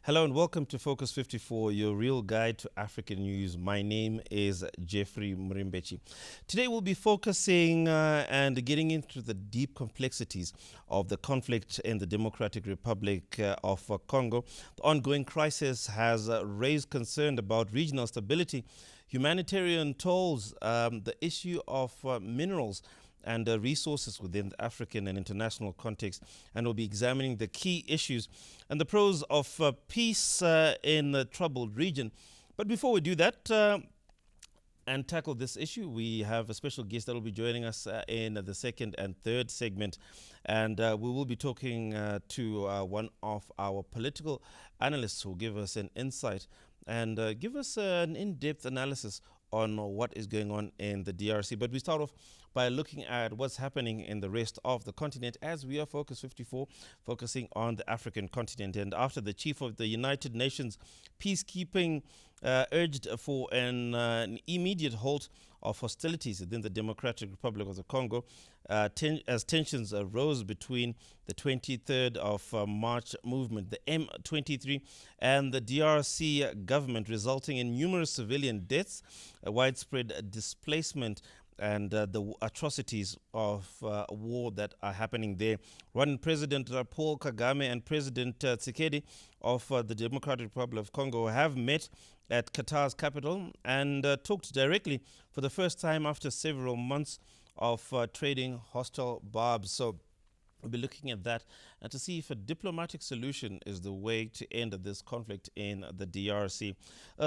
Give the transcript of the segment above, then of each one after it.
Hello and welcome to Focus 54, your real guide to African news. My name is Jeffrey Murimbechi. Today we'll be focusing and getting into the deep complexities of the conflict in the Democratic Republic of Congo. The ongoing crisis has raised concern about regional stability, humanitarian tolls, the issue of minerals and resources within the African and international context, and we'll be examining the key issues and the pros of peace in the troubled region. But before we do that and tackle this issue, we have a special guest that will be joining us in the second and third segment, and we will be talking to one of our political analysts who will give us an insight and give us an in-depth analysis on what is going on in the DRC. But we start off by looking at what's happening in the rest of the continent as we are Focus 54, focusing on the African continent. And after the chief of the United Nations peacekeeping urged for an immediate halt of hostilities within the Democratic Republic of the Congo, as tensions arose between the 23rd of March movement, the M23, and the DRC government, resulting in numerous civilian deaths, widespread displacement, and the atrocities of war that are happening there. Running President Paul Kagame and President Tshisekedi of the Democratic Republic of Congo have met at Qatar's capital and talked directly for the first time after several months of trading hostile barbs. So we'll be looking at that and to see if a diplomatic solution is the way to end this conflict in the DRC.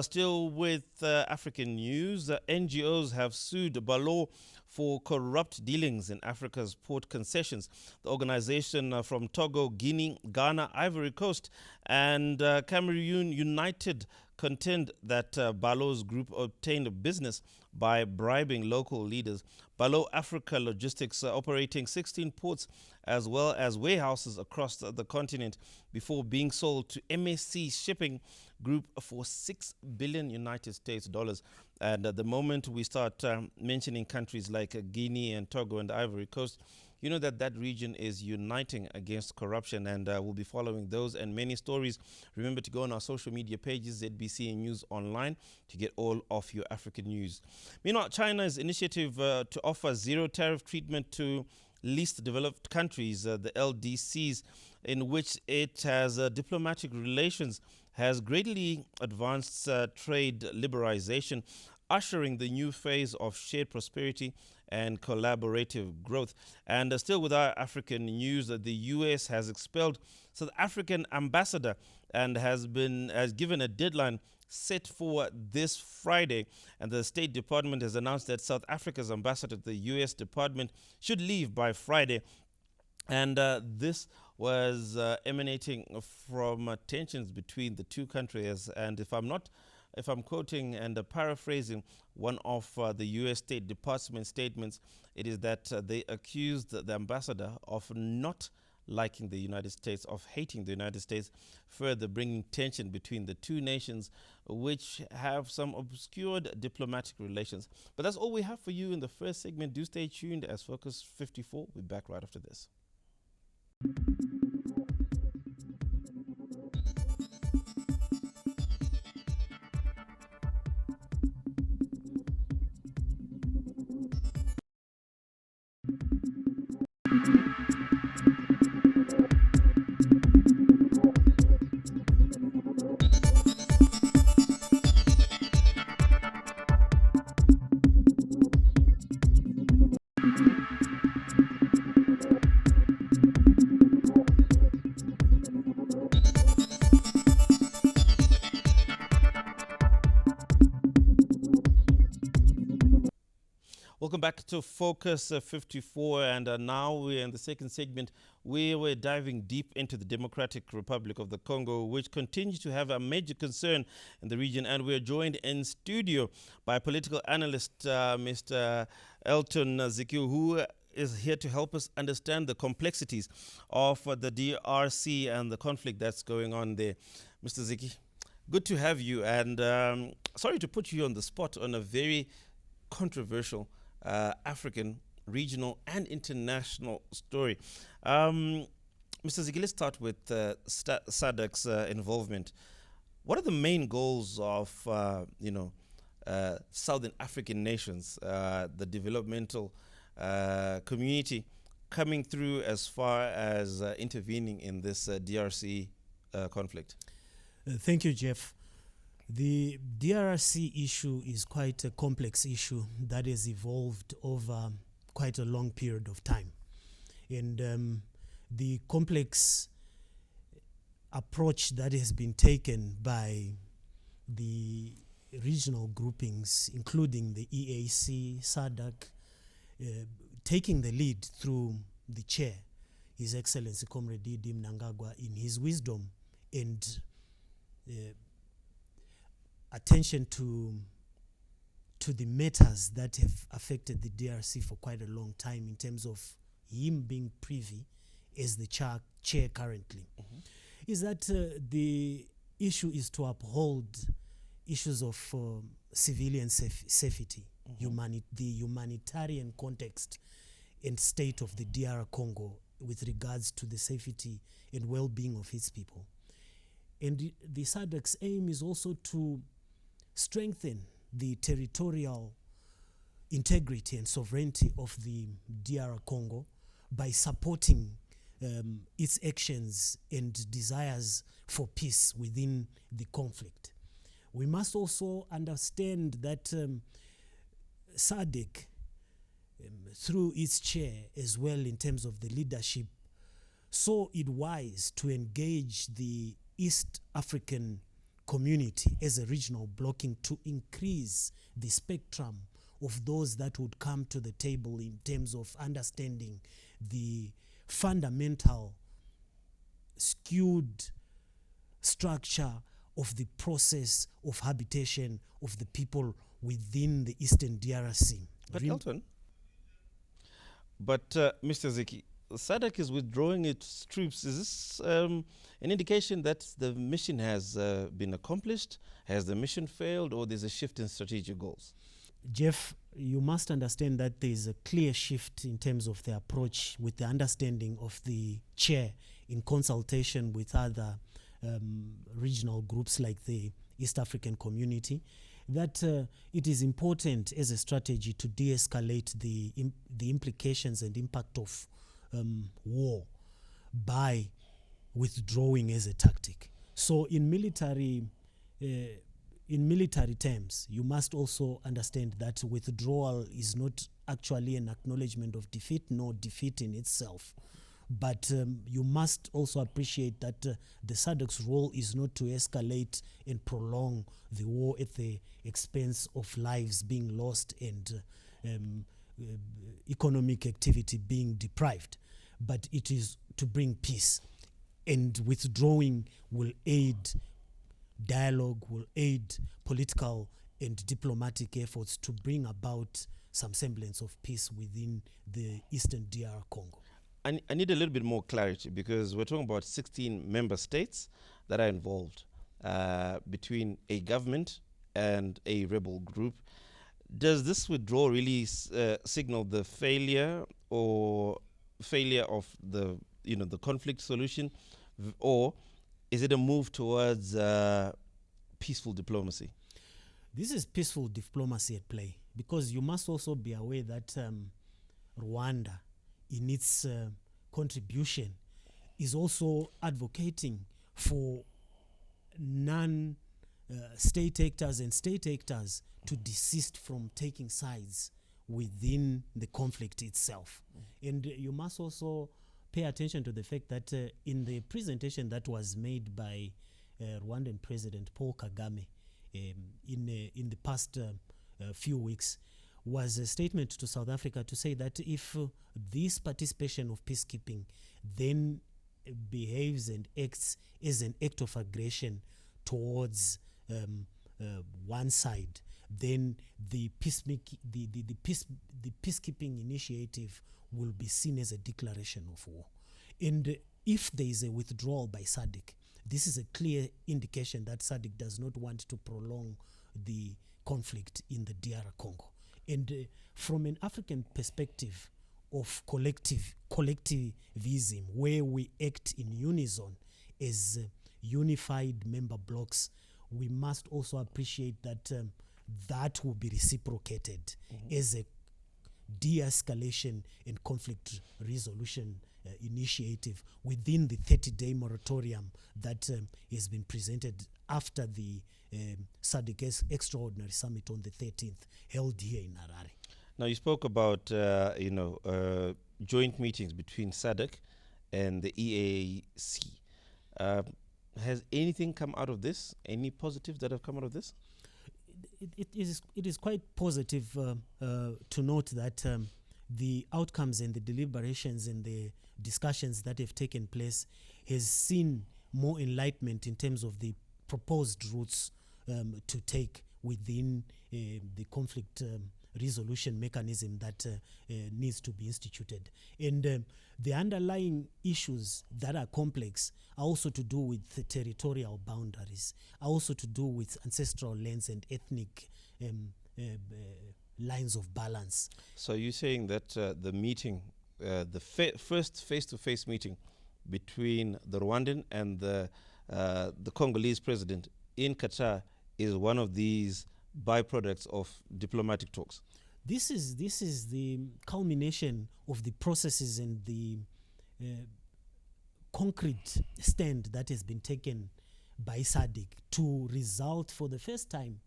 Still with African news, NGOs have sued Balo for corrupt dealings in Africa's port concessions. The organization from Togo, Guinea, Ghana, Ivory Coast, and Cameroon United contend that Balo's group obtained business by bribing local leaders. Balo Africa Logistics operating 16 ports as well as warehouses across the continent before being sold to MSC Shipping Group for $6 billion United States dollars. And at the moment we start mentioning countries like Guinea and Togo and Ivory Coast, you know that that region is uniting against corruption, and we'll be following those and many stories. Remember to go on our social media pages, ZBC News Online, to get all of your African news. Meanwhile, China's initiative to offer zero tariff treatment to least developed countries, the LDCs, in which it has diplomatic relations, has greatly advanced trade liberalization, ushering the new phase of shared prosperity and collaborative growth. And still with our African news, the U.S. has expelled South African ambassador and has given a deadline set for this Friday. And the State Department has announced that South Africa's ambassador to the U.S. Department should leave by Friday. And this was emanating from tensions between the two countries. And if I'm quoting and paraphrasing one of the U.S. State Department statements, it is that they accused the ambassador of not liking the United States, of hating the United States, further bringing tension between the two nations, which have some obscured diplomatic relations. But that's all we have for you in the first segment. Do stay tuned as Focus 54. We'll be back right after this. Welcome back to Focus 54, and now we're in the second segment where we're diving deep into the Democratic Republic of the Congo, which continues to have a major concern in the region. And we're joined in studio by political analyst Mr. Elton Ziki, who is here to help us understand the complexities of the DRC and the conflict that's going on there. Mr. Ziki, Good to have you. And sorry to put you on the spot on a very controversial African, regional, and international story. Mr. Ziki, let's start with SADC's involvement. What are the main goals of, Southern African nations, the developmental community, coming through as far as intervening in this DRC conflict? Thank you, Jeff. The DRC issue is quite a complex issue that has evolved over quite a long period of time. And the complex approach that has been taken by the regional groupings, including the EAC, SADC, taking the lead through the chair, His Excellency Comrade Didi Mnangagwa, in his wisdom and attention to the matters that have affected the DRC for quite a long time, in terms of him being privy as the chair currently, is that the issue is to uphold issues of civilian safety, the humanitarian context and state of the DR Congo with regards to the safety and well-being of its people. And the SADC's aim is also to strengthen the territorial integrity and sovereignty of the DR Congo by supporting its actions and desires for peace within the conflict. We must also understand that SADC, through its chair as well in terms of the leadership, saw it wise to engage the East African community as a regional blocking to increase the spectrum of those that would come to the table in terms of understanding the fundamental skewed structure of the process of habitation of the people within the Eastern DRC. But Elton, Mr. Ziki, SADC is withdrawing its troops. Is this an indication that the mission has been accomplished? Has the mission failed, or there's a shift in strategic goals? Jeff, you must understand that there is a clear shift in terms of the approach, with the understanding of the chair in consultation with other regional groups like the East African community, that it is important as a strategy to de-escalate the implications and impact of war by withdrawing as a tactic. So in military terms, you must also understand that withdrawal is not actually an acknowledgement of defeat, nor defeat in itself. But you must also appreciate that the SADC's role is not to escalate and prolong the war at the expense of lives being lost and economic activity being deprived, but it is to bring peace. And withdrawing will aid dialogue, will aid political and diplomatic efforts to bring about some semblance of peace within the Eastern DR Congo. I need a little bit more clarity, because we're talking about 16 member states that are involved between a government and a rebel group. Does this withdrawal really signal the failure of the conflict solution, or is it a move towards peaceful diplomacy? This is peaceful diplomacy at play, because you must also be aware that Rwanda, in its contribution, is also advocating for non-state actors and state actors to desist from taking sides within the conflict itself. And you must also pay attention to the fact that in the presentation that was made by Rwandan President Paul Kagame in the past few weeks, was a statement to South Africa to say that if this participation of peacekeeping then behaves and acts as an act of aggression towards one side, then the peacekeeping initiative will be seen as a declaration of war. And if there is a withdrawal by SADC, this is a clear indication that SADC does not want to prolong the conflict in the DR Congo. And from an African perspective of collectivism, where we act in unison as unified member blocks, we must also appreciate that that will be reciprocated as a de-escalation and conflict resolution initiative within the 30-day moratorium that has been presented after the SADC Extraordinary Summit on the 13th, held here in Harare. Now, you spoke about joint meetings between SADC and the EAC. Has anything come out of this? Any positives that have come out of this? It is quite positive to note that the outcomes and the deliberations and the discussions that have taken place has seen more enlightenment in terms of the proposed routes to take within the conflict resolution mechanism that needs to be instituted. And the underlying issues that are complex are also to do with the territorial boundaries, are also to do with ancestral lands and ethnic lines of balance. So you're saying that the meeting, the first face-to-face meeting between the Rwandan and the Congolese president in Qatar is one of these byproducts of diplomatic talks? This is the culmination of the processes and the concrete stand that has been taken by SADC to result for the first time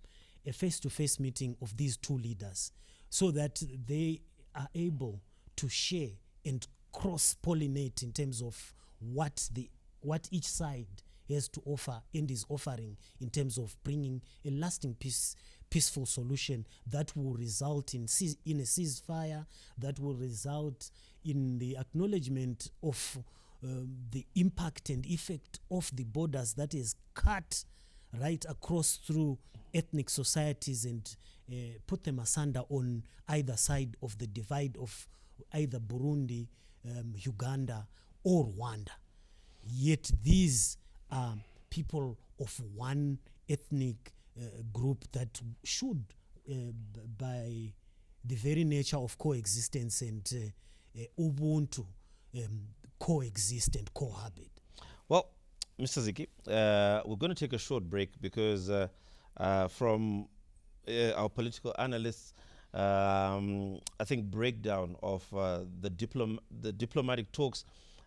a face-to-face meeting of these two leaders, so that they are able to share and cross-pollinate in terms of what each side has to offer and is offering in terms of bringing a lasting peaceful solution that will result in a ceasefire, that will result in the acknowledgement of the impact and effect of the borders that is cut right across through ethnic societies and put them asunder on either side of the divide of either Burundi, Uganda, or Rwanda. Yet these are people of one ethnic group that should, by the very nature of coexistence and Ubuntu, coexist and cohabit. Well, Mr. Ziki, we're going to take a short break because from our political analysts, I think breakdown of the diplomatic talks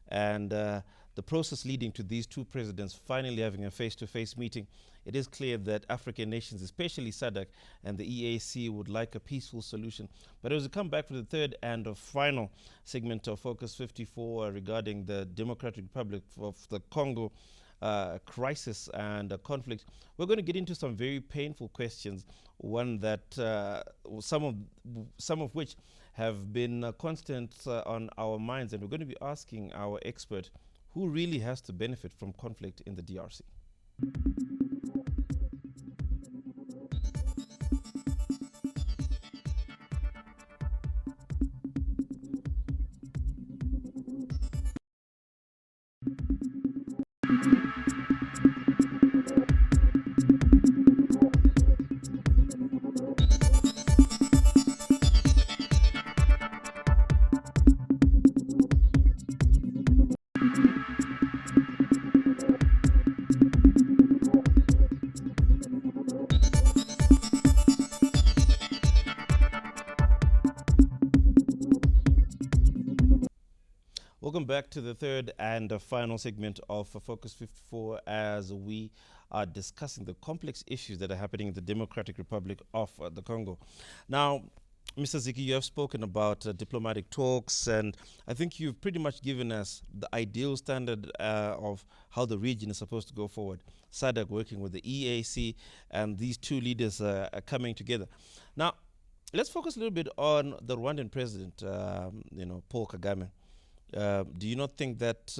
and the process leading to these two presidents finally having a face-to-face meeting, it is clear that African nations, especially SADC and the EAC, would like a peaceful solution. But as we come back to the third and final segment of Focus 54 regarding the Democratic Republic of the Congo crisis and conflict, we're going to get into some very painful questions, one that some of which have been constant on our minds, and we're going to be asking our expert who really has to benefit from conflict in the DRC. Welcome back to the third and final segment of Focus 54 as we are discussing the complex issues that are happening in the Democratic Republic of the Congo. Now, Mr. Ziki, you have spoken about diplomatic talks, and I think you've pretty much given us the ideal standard of how the region is supposed to go forward. SADC working with the EAC, and these two leaders are coming together. Now, let's focus a little bit on the Rwandan president, Paul Kagame. Do you not think that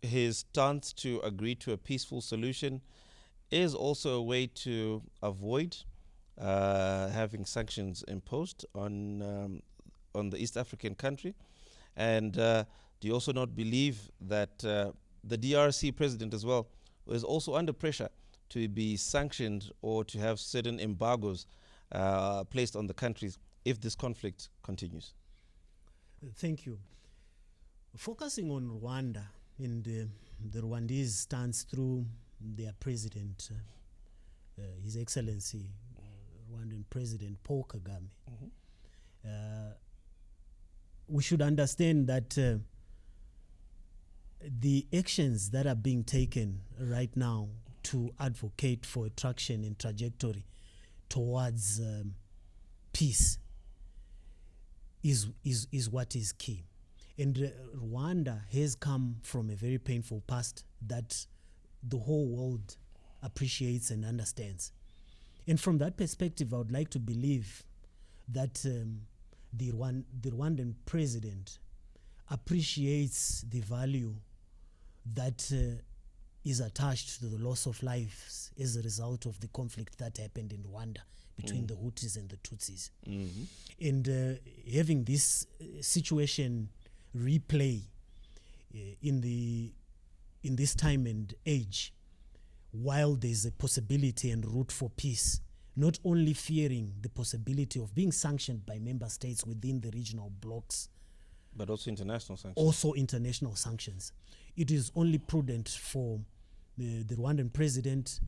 his stance to agree to a peaceful solution is also a way to avoid having sanctions imposed on the East African country? And do you also not believe that the DRC president as well is also under pressure to be sanctioned or to have certain embargoes placed on the countries if this conflict continues. Thank you. Focusing on Rwanda and the Rwandese stance through their president, His Excellency, Rwandan President Paul Kagame, we should understand that the actions that are being taken right now to advocate for traction and trajectory towards peace is what is key. And Rwanda has come from a very painful past that the whole world appreciates and understands. And from that perspective, I would like to believe that the Rwandan president appreciates the value that is attached to the loss of lives as a result of the conflict that happened in Rwanda between the Hutus and the Tutsis. And having this situation replay in this time and age, while there's a possibility and route for peace, not only fearing the possibility of being sanctioned by member states within the regional blocs, but also international sanctions. Also international sanctions. It is only prudent for the Rwandan president,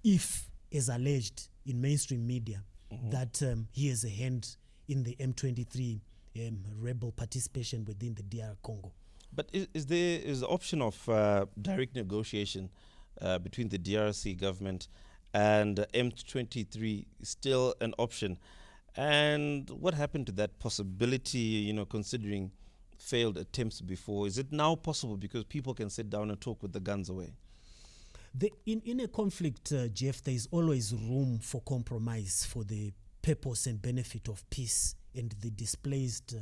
if, as alleged in mainstream media, that he has a hand in the M23 rebel participation within the DR Congo. But is the option of direct negotiation between the DRC government and M23 still an option? And what happened to that possibility, considering failed attempts before? Is it now possible because people can sit down and talk with the guns away? In a conflict, Jeff, there is always room for compromise for the purpose and benefit of peace and the displaced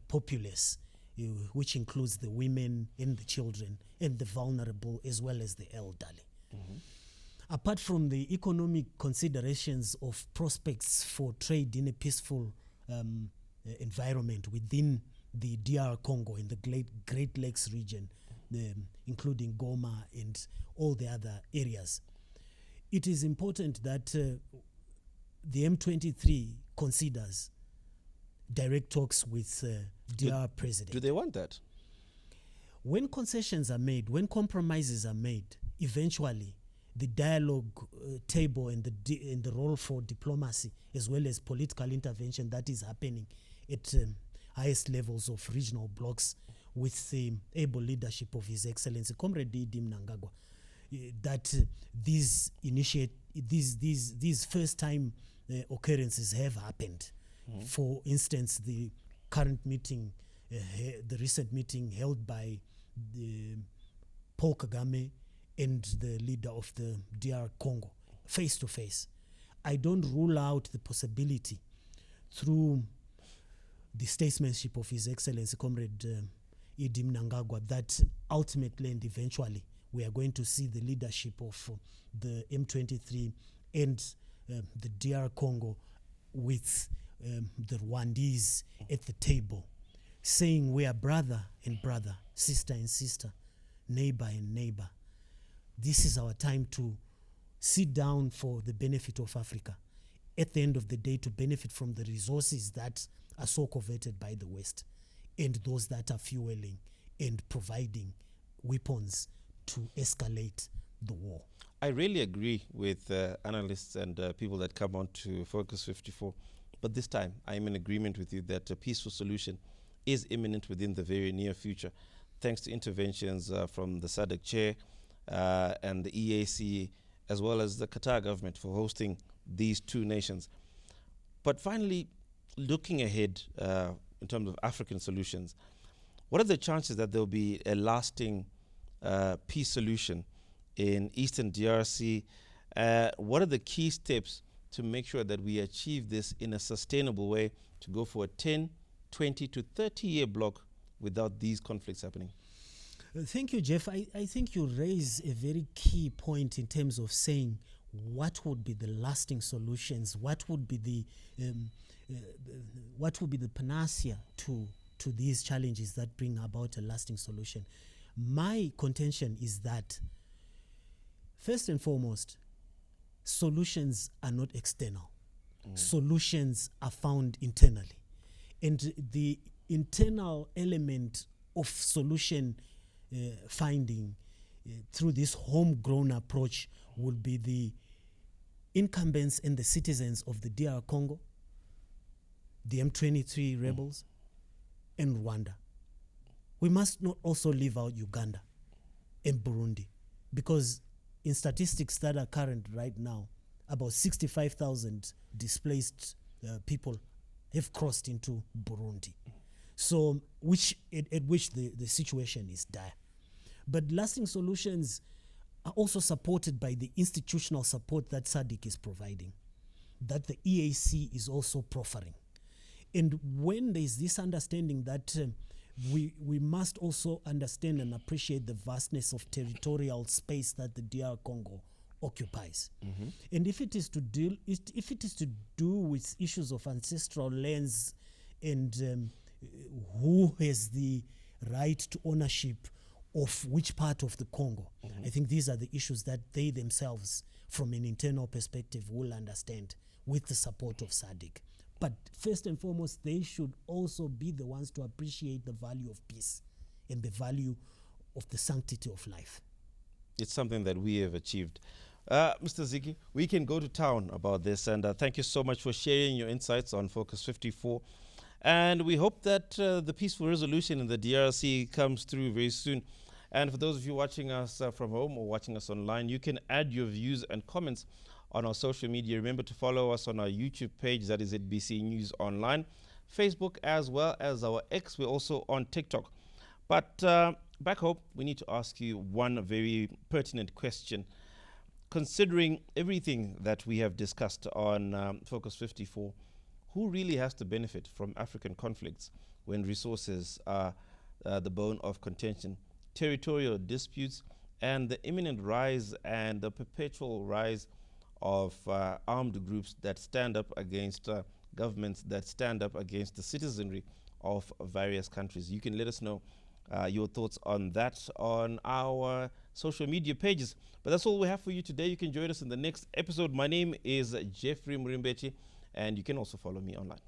populace, which includes the women and the children and the vulnerable as well as the elderly. Apart from the economic considerations of prospects for trade in a peaceful environment within the DR Congo in the Great Lakes region, including Goma and all the other areas, it is important that the M23 considers direct talks with DR president. Do they want that? When concessions are made, when compromises are made, eventually the dialogue table and the role for diplomacy as well as political intervention that is happening at highest levels of regional blocs with the able leadership of His Excellency Comrade Idi Mnangagwa, that these first time occurrences have happened. For instance, the current meeting, the recent meeting held by Paul Kagame and the leader of the DR Congo, face to face. I don't rule out the possibility through the statesmanship of His Excellency Comrade Idi Mnangagwa that ultimately and eventually we are going to see the leadership of the M23 and the DR Congo with the Rwandese at the table, saying we are brother and brother, sister and sister, neighbor and neighbor. This is our time to sit down for the benefit of Africa. At the end of the day, to benefit from the resources that are so coveted by the West and those that are fueling and providing weapons to escalate the war. I really agree with analysts and people that come on to Focus 54. But this time, I am in agreement with you that a peaceful solution is imminent within the very near future, thanks to interventions from the SADC chair and the EAC, as well as the Qatar government for hosting these two nations. But finally, looking ahead in terms of African solutions, what are the chances that there will be a lasting peace solution in Eastern DRC? What are the key steps to make sure that we achieve this in a sustainable way to go for a 10, 20 to 30-year block without these conflicts happening? Thank you, Jeff. I think you raise a very key point in terms of saying what would be the lasting solutions, what would be the panacea to these challenges that bring about a lasting solution. My contention is that, first and foremost, solutions are not external. Solutions are found internally. And the internal element of solution finding through this homegrown approach would be the incumbents and the citizens of the DR Congo, the M23 rebels, and Rwanda. We must not also leave out Uganda and Burundi, because in statistics that are current right now, about 65,000 displaced people have crossed into Burundi. So, at which the situation is dire. But lasting solutions are also supported by the institutional support that SADC is providing, that the EAC is also proffering. And when there's this understanding that we must also understand and appreciate the vastness of territorial space that the DR Congo occupies. And if it is to do with issues of ancestral lands and who has the right to ownership of which part of the Congo, I think these are the issues that they themselves, from an internal perspective, will understand with the support of SADC. But first and foremost, they should also be the ones to appreciate the value of peace and the value of the sanctity of life. It's something that we have achieved. Mr. Ziki, we can go to town about this, and thank you so much for sharing your insights on Focus 54. And we hope that the peaceful resolution in the DRC comes through very soon. And for those of you watching us from home or watching us online, you can add your views and comments on our social media. Remember to follow us on our YouTube page, that is ZBC News Online, Facebook, as well as our X. We're also on TikTok. But back home, we need to ask you one very pertinent question. Considering everything that we have discussed on Focus 54, who really has to benefit from African conflicts when resources are the bone of contention, territorial disputes, and the imminent rise and the perpetual rise of armed groups that stand up against governments, that stand up against the citizenry of various countries? You can let us know your thoughts on that on our social media pages. But that's all we have for you today. You can join us in the next episode. My name is Jeffrey Murimbechi, and you can also follow me online.